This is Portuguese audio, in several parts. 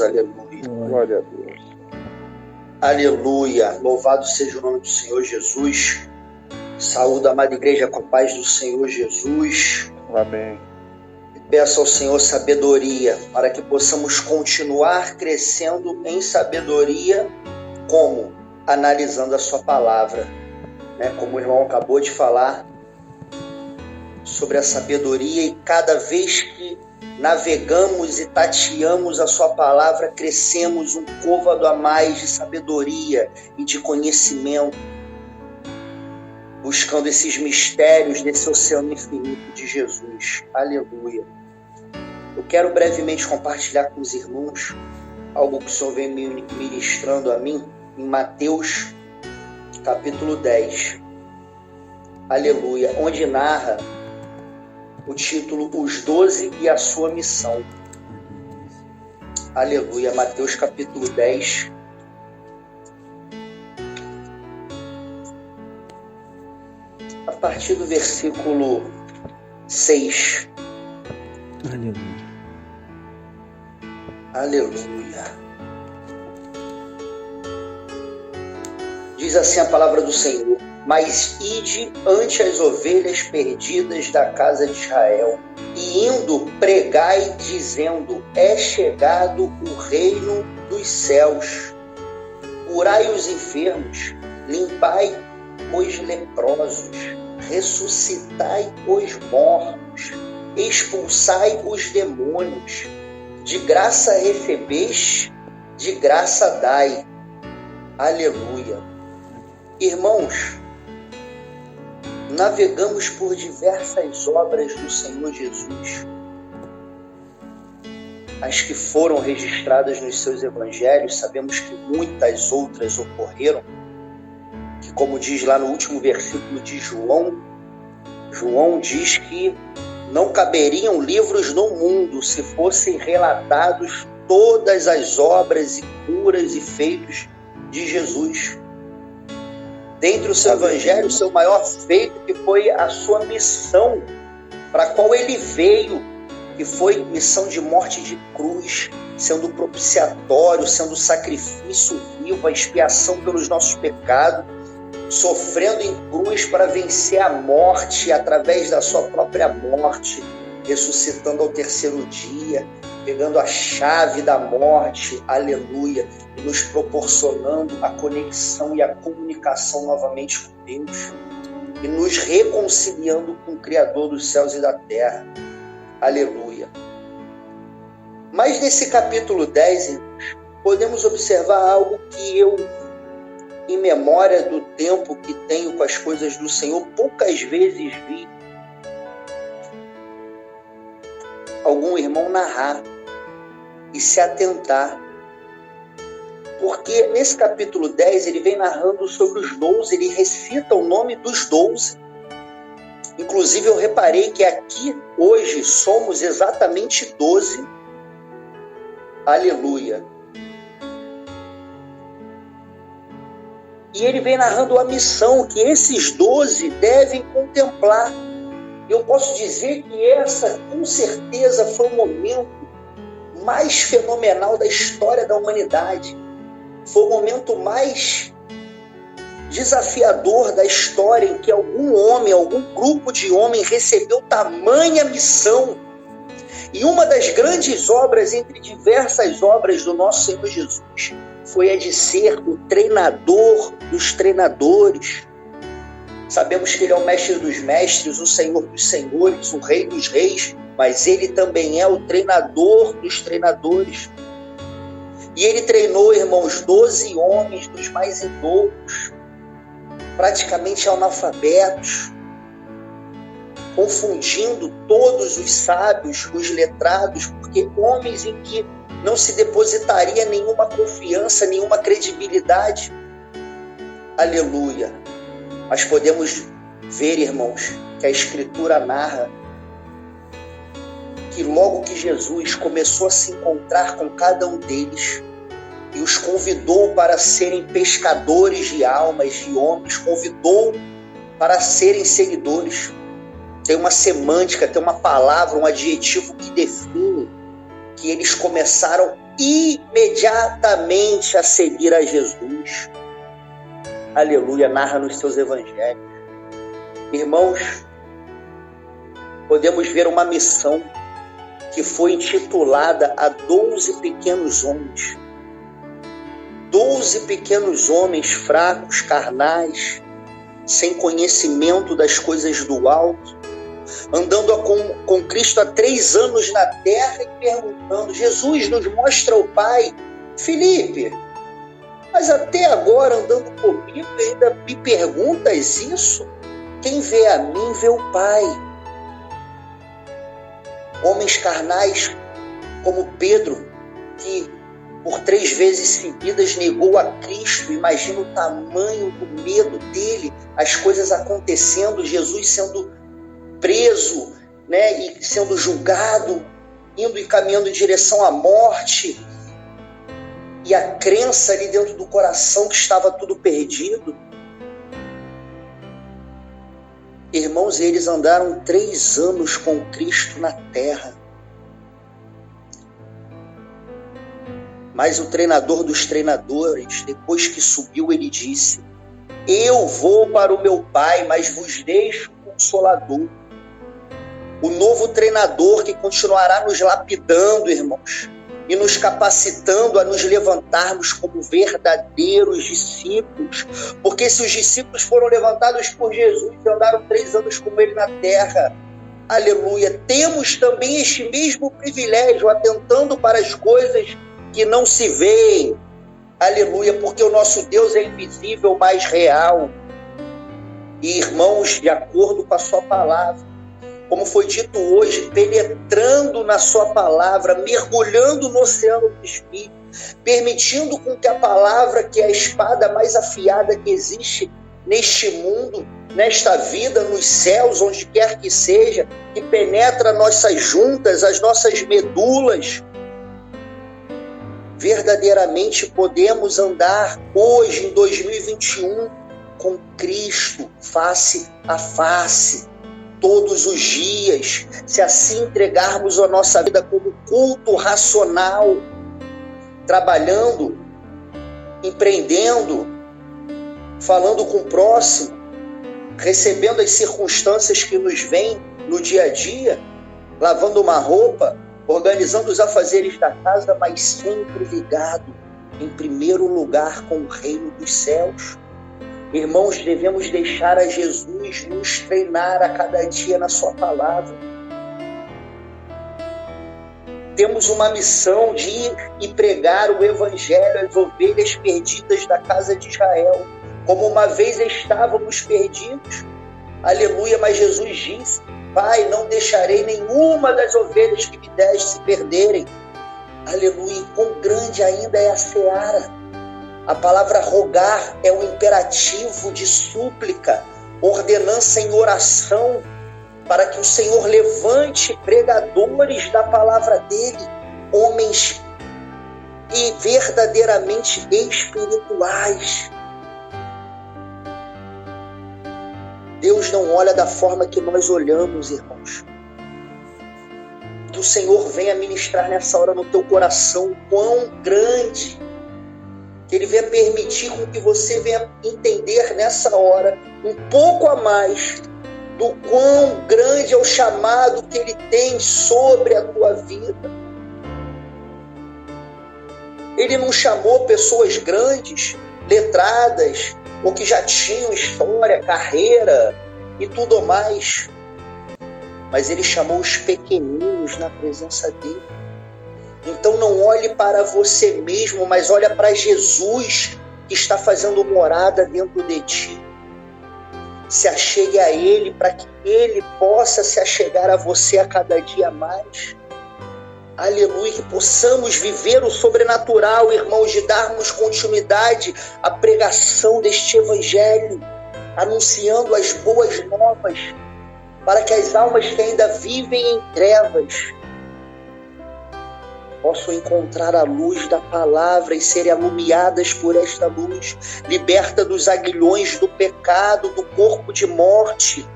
Deus, aleluia. Glória a Deus. Aleluia. Louvado seja o nome do Senhor Jesus. Saúde a amada igreja com a paz do Senhor Jesus. Amém. E peço ao Senhor sabedoria para que possamos continuar crescendo em sabedoria, como? Analisando a sua palavra, né? Como o irmão acabou de falar sobre a sabedoria, e cada vez que navegamos e tateamos a sua palavra, crescemos um côvado a mais de sabedoria e de conhecimento, buscando esses mistérios desse oceano infinito de Jesus. Aleluia. Eu quero brevemente compartilhar com os irmãos algo que o Senhor vem me ministrando a mim em Mateus capítulo 10. Aleluia. Onde narra o título Os 12 e a sua missão. Aleluia. Mateus capítulo 10. A partir do versículo 6. Aleluia. Aleluia. Diz assim a palavra do Senhor: mas ide ante as ovelhas perdidas da casa de Israel, e indo pregai, dizendo: é chegado o reino dos céus. Curai os enfermos, limpai os leprosos, ressuscitai os mortos, expulsai os demônios. De graça recebeste, de graça dai. Aleluia. Irmãos, navegamos por diversas obras do Senhor Jesus, as que foram registradas nos seus evangelhos. Sabemos que muitas outras ocorreram, que, como diz lá no último versículo de João, João diz que não caberiam livros no mundo se fossem relatados todas as obras e curas e feitos de Jesus. Dentre o seu evangelho, o seu maior feito, que foi a sua missão, para a qual ele veio, que foi missão de morte de cruz, sendo propiciatório, sendo sacrifício vivo, a expiação pelos nossos pecados, sofrendo em cruz para vencer a morte através da sua própria morte, ressuscitando ao terceiro dia, pegando a chave da morte, aleluia, e nos proporcionando a conexão e a comunicação novamente com Deus, e nos reconciliando com o Criador dos céus e da terra, aleluia. Mas nesse capítulo 10, irmãos, podemos observar algo que eu, em memória do tempo que tenho com as coisas do Senhor, poucas vezes vi algum irmão narrar e se atentar. Porque nesse capítulo 10 ele vem narrando sobre os 12, ele recita o nome dos 12. Inclusive eu reparei que aqui hoje somos exatamente 12. Aleluia. E ele vem narrando a missão que esses 12 devem contemplar. Eu posso dizer que essa, com certeza, foi o momento mais fenomenal da história da humanidade. Foi o momento mais desafiador da história em que algum homem, algum grupo de homens recebeu tamanha missão. E uma das grandes obras, entre diversas obras do nosso Senhor Jesus, foi a de ser o treinador dos treinadores. Sabemos que ele é o mestre dos mestres, o Senhor dos senhores, o rei dos reis, mas ele também é o treinador dos treinadores. E ele treinou, irmãos, 12 homens dos mais idosos, praticamente analfabetos, confundindo todos os sábios, os letrados, porque homens em que não se depositaria nenhuma confiança, nenhuma credibilidade. Aleluia. Mas podemos ver, irmãos, que a Escritura narra que logo que Jesus começou a se encontrar com cada um deles e os convidou para serem pescadores de almas, de homens, convidou para serem seguidores. Tem uma semântica, tem uma palavra, um adjetivo que define que eles começaram imediatamente a seguir a Jesus. Aleluia, narra nos seus evangelhos. Irmãos, podemos ver uma missão que foi intitulada a 12 pequenos homens. 12 pequenos homens fracos, carnais, sem conhecimento das coisas do alto, andando com Cristo há 3 anos na terra e perguntando: Jesus, nos mostra o Pai. Filipe, mas até agora andando comigo ainda me perguntas isso? Quem vê a mim vê o Pai. Homens carnais como Pedro, que por 3 vezes seguidas negou a Cristo. Imagina o tamanho do medo dele, as coisas acontecendo, Jesus sendo preso, né, e sendo julgado, indo e caminhando em direção à morte, e a crença ali dentro do coração que estava tudo perdido. Irmãos, eles andaram 3 anos com Cristo na terra. Mas o treinador dos treinadores, depois que subiu, ele disse: eu vou para o meu Pai, mas vos deixo o Consolador. O novo treinador que continuará nos lapidando, irmãos, e nos capacitando a nos levantarmos como verdadeiros discípulos. Porque se os discípulos foram levantados por Jesus e andaram 3 anos com ele na terra, aleluia, temos também este mesmo privilégio, atentando para as coisas que não se veem, aleluia, porque o nosso Deus é invisível, mas real. E irmãos, de acordo com a sua palavra, como foi dito hoje, penetrando na sua palavra, mergulhando no oceano do Espírito, permitindo com que a palavra, que é a espada mais afiada que existe neste mundo, nesta vida, nos céus, onde quer que seja, que penetra nossas juntas, as nossas medulas, verdadeiramente podemos andar hoje, em 2021, com Cristo, face a face, todos os dias, se assim entregarmos a nossa vida como culto racional, trabalhando, empreendendo, falando com o próximo, recebendo as circunstâncias que nos vêm no dia a dia, lavando uma roupa, organizando os afazeres da casa, mas sempre ligado, em primeiro lugar, com o reino dos céus. Irmãos, devemos deixar a Jesus nos treinar a cada dia na sua palavra. Temos uma missão de ir e pregar o evangelho às ovelhas perdidas da casa de Israel, como uma vez estávamos perdidos. Aleluia, mas Jesus disse: Pai, não deixarei nenhuma das ovelhas que me deste se perderem. Aleluia, e quão grande ainda é a seara. A palavra rogar é um imperativo de súplica, ordenança em oração, para que o Senhor levante pregadores da palavra dele, homens e verdadeiramente espirituais. Deus não olha da forma que nós olhamos, irmãos. Que o Senhor venha ministrar nessa hora no teu coração quão grande, que Ele venha permitir com que você venha entender nessa hora um pouco a mais do quão grande é o chamado que Ele tem sobre a tua vida. Ele não chamou pessoas grandes, letradas, ou que já tinham história, carreira e tudo mais. Mas Ele chamou os pequeninos na presença dEle. Então não olhe para você mesmo, mas olha para Jesus, que está fazendo morada dentro de ti. Se achegue a Ele, para que Ele possa se achegar a você a cada dia mais. Aleluia, que possamos viver o sobrenatural, irmãos, de darmos continuidade à pregação deste evangelho, anunciando as boas novas, para que as almas que ainda vivem em trevas possam encontrar a luz da palavra e serem alumiadas por esta luz, liberta dos aguilhões do pecado, do corpo de morte.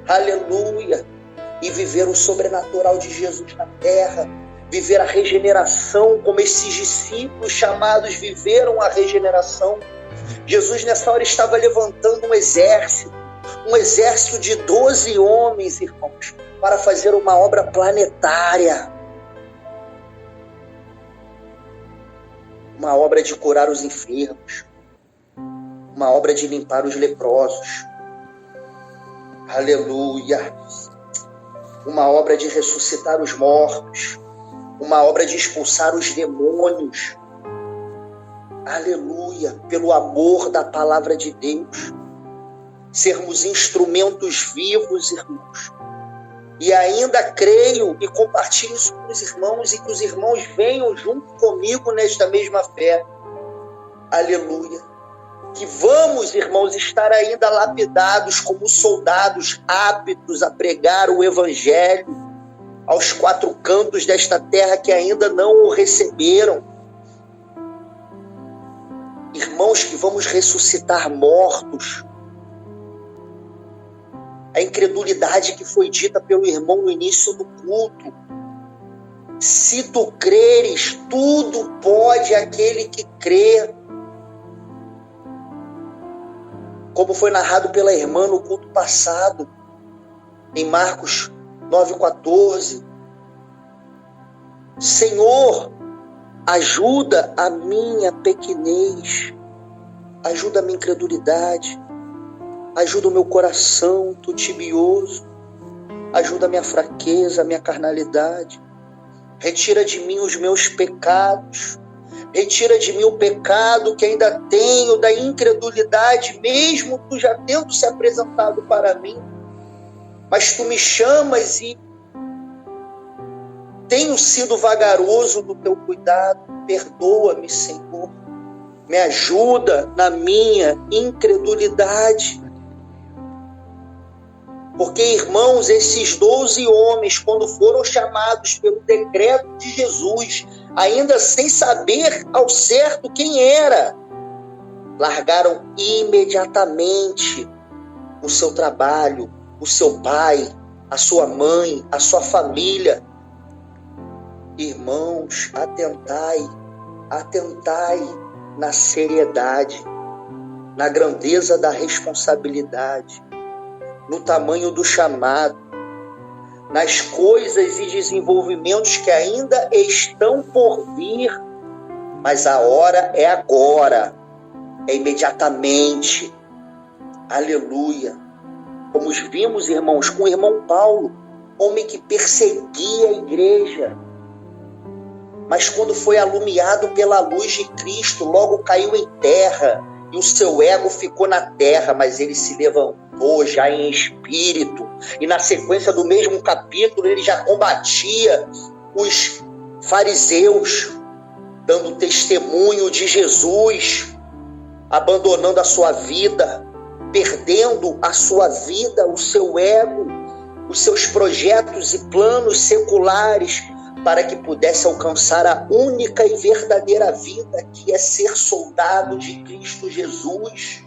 Aleluia, e viver o sobrenatural de Jesus na terra, viver a regeneração, como esses discípulos chamados viveram a regeneração. Jesus nessa hora estava levantando um exército de 12 homens, irmãos, para fazer uma obra planetária. Uma obra de curar os enfermos, uma obra de limpar os leprosos. Aleluia! Uma obra de ressuscitar os mortos, uma obra de expulsar os demônios. Aleluia! Pelo amor da palavra de Deus. Sermos instrumentos vivos, irmãos. E ainda creio e compartilho isso com os irmãos e que os irmãos venham junto comigo nesta mesma fé. Aleluia! Que vamos, irmãos, estar ainda lapidados como soldados aptos a pregar o Evangelho aos 4 cantos desta terra que ainda não o receberam. Irmãos, que vamos ressuscitar mortos. A incredulidade que foi dita pelo irmão no início do culto. Se tu creres, tudo pode aquele que crê. Como foi narrado pela irmã no culto passado, em Marcos 9,14. Senhor, ajuda a minha pequenez, ajuda a minha incredulidade, ajuda o meu coração tibioso, ajuda a minha fraqueza, a minha carnalidade. Retira de mim os meus pecados. Retira de mim o pecado que ainda tenho da incredulidade, mesmo tu já tendo se apresentado para mim. Mas tu me chamas e tenho sido vagaroso no teu cuidado. Perdoa-me, Senhor. Me ajuda na minha incredulidade. Porque, irmãos, esses 12 homens, quando foram chamados pelo decreto de Jesus, ainda sem saber ao certo quem era, largaram imediatamente o seu trabalho, o seu pai, a sua mãe, a sua família. Irmãos, atentai na seriedade, na grandeza da responsabilidade, no tamanho do chamado, nas coisas e desenvolvimentos que ainda estão por vir, mas a hora é agora, é imediatamente. Aleluia! Como vimos, irmãos, com o irmão Paulo, homem que perseguia a igreja, mas quando foi alumiado pela luz de Cristo, logo caiu em terra, e o seu ego ficou na terra, mas ele se levantou já em espírito. E na sequência do mesmo capítulo, ele já combatia os fariseus, dando testemunho de Jesus, abandonando a sua vida, perdendo a sua vida, o seu ego, os seus projetos e planos seculares, para que pudesse alcançar a única e verdadeira vida, que é ser soldado de Cristo Jesus.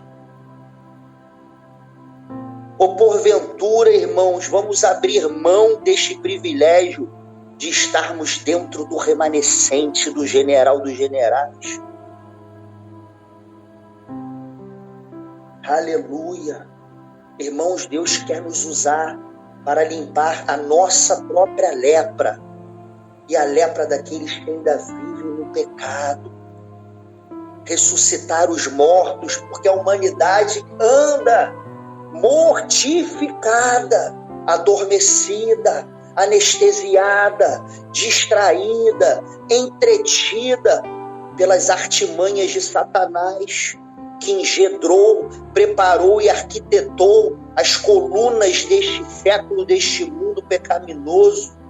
Ou porventura, irmãos, vamos abrir mão deste privilégio de estarmos dentro do remanescente do general dos generais? Aleluia! Irmãos, Deus quer nos usar para limpar a nossa própria lepra, e a lepra daqueles que ainda vivem no pecado. Ressuscitar os mortos, porque a humanidade anda mortificada, adormecida, anestesiada, distraída, entretida pelas artimanhas de Satanás, que engendrou, preparou e arquitetou as colunas deste século, deste mundo pecaminoso,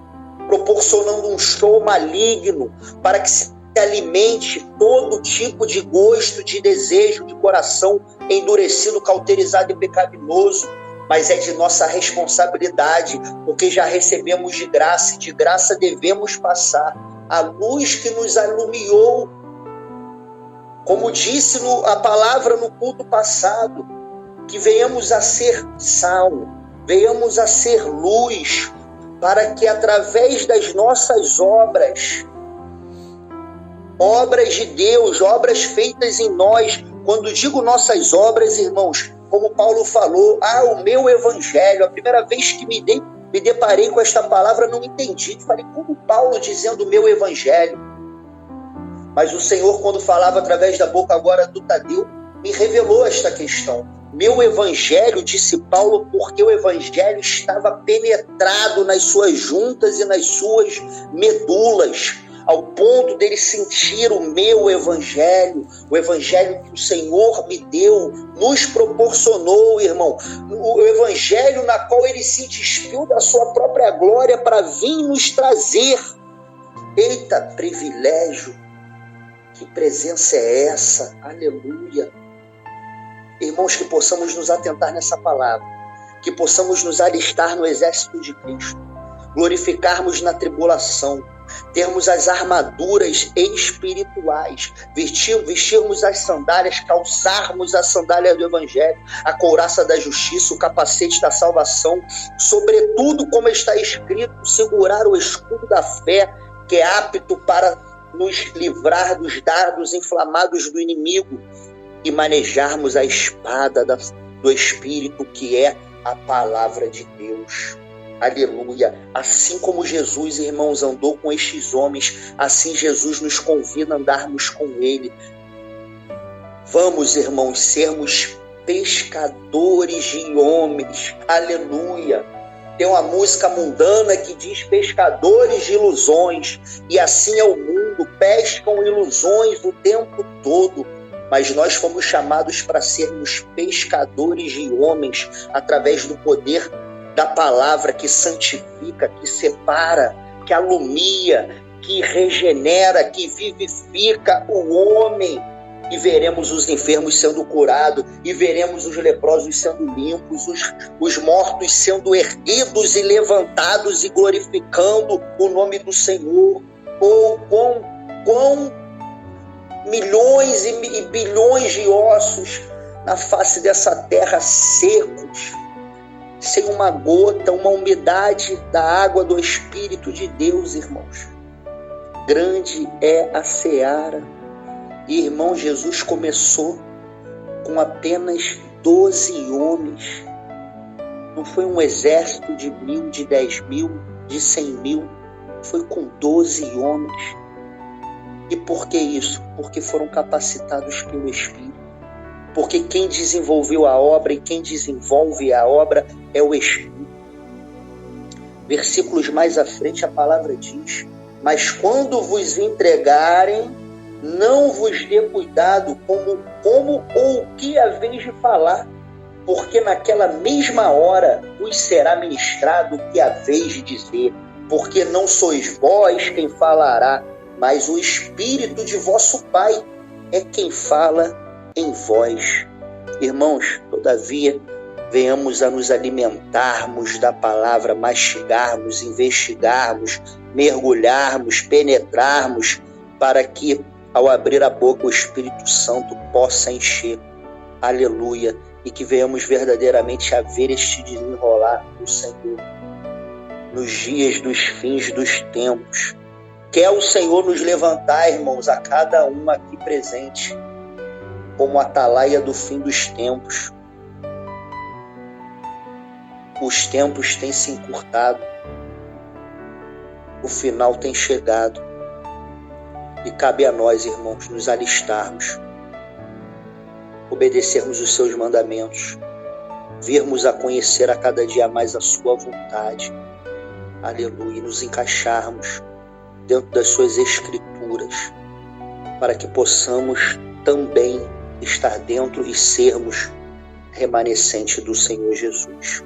proporcionando um show maligno para que se alimente todo tipo de gosto, de desejo, de coração endurecido, cauterizado e pecaminoso. Mas é de nossa responsabilidade, porque já recebemos de graça, e de graça devemos passar a luz que nos alumiou. Como disse a palavra no culto passado, que venhamos a ser sal, venhamos a ser luz, para que através das nossas obras de Deus, obras feitas em nós, quando digo nossas obras, irmãos, como Paulo falou, o meu evangelho, a primeira vez que me deparei com esta palavra, não entendi, falei, como Paulo dizendo meu evangelho? Mas o Senhor, quando falava através da boca agora do Tadeu, me revelou esta questão. Meu evangelho, disse Paulo, porque o evangelho estava penetrado nas suas juntas e nas suas medulas, ao ponto dele sentir o meu evangelho, o evangelho que o Senhor me deu, nos proporcionou, irmão, o evangelho na qual ele se despiu da sua própria glória para vir nos trazer. Eita, privilégio! Que presença é essa? Aleluia! Irmãos, que possamos nos atentar nessa palavra, que possamos nos alistar no exército de Cristo, glorificarmos na tribulação, termos as armaduras espirituais, vestirmos as sandálias, calçarmos a sandália do Evangelho, a couraça da justiça, o capacete da salvação, sobretudo, como está escrito, segurar o escudo da fé, que é apto para nos livrar dos dardos inflamados do inimigo, e manejarmos a espada do Espírito, que é a palavra de Deus. Aleluia! Assim como Jesus, irmãos, andou com estes homens, assim Jesus nos convida a andarmos com ele. Vamos, irmãos, sermos pescadores de homens. Aleluia! Tem uma música mundana que diz pescadores de ilusões, e assim é o mundo, pescam ilusões o tempo todo. Mas nós fomos chamados para sermos pescadores de homens através do poder da palavra que santifica, que separa, que alumia, que regenera, que vivifica o homem. E veremos os enfermos sendo curados, e veremos os leprosos sendo limpos, os mortos sendo erguidos e levantados e glorificando o nome do Senhor. Quão milhões e bilhões de ossos na face dessa terra secos, sem uma gota, uma umidade da água do Espírito de Deus, irmãos. Grande é a seara. E, irmão, Jesus começou com apenas 12 homens. Não foi um exército de 1.000, de 10.000, de 100.000. Foi com 12 homens. E por que isso? Porque foram capacitados pelo Espírito. Porque quem desenvolveu a obra e quem desenvolve a obra é o Espírito. Versículos mais à frente a palavra diz: mas quando vos entregarem, não vos dê cuidado como ou o que haveis de falar, porque naquela mesma hora vos será ministrado o que haveis de dizer, porque não sois vós quem falará, mas o Espírito de vosso Pai é quem fala em vós. Irmãos, todavia, venhamos a nos alimentarmos da palavra, mastigarmos, investigarmos, mergulharmos, penetrarmos, para que, ao abrir a boca, o Espírito Santo possa encher. Aleluia! E que venhamos verdadeiramente a ver este desenrolar do Senhor nos dias dos fins dos tempos. Quer o Senhor nos levantar, irmãos, a cada um aqui presente, como atalaia do fim dos tempos. Os tempos têm se encurtado, o final tem chegado, e cabe a nós, irmãos, nos alistarmos, obedecermos os seus mandamentos, virmos a conhecer a cada dia mais a sua vontade, aleluia, e nos encaixarmos dentro das suas escrituras, para que possamos também estar dentro e sermos remanescente do Senhor Jesus.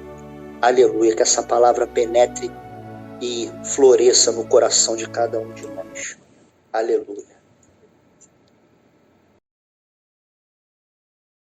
Aleluia, que essa palavra penetre e floresça no coração de cada um de nós. Aleluia.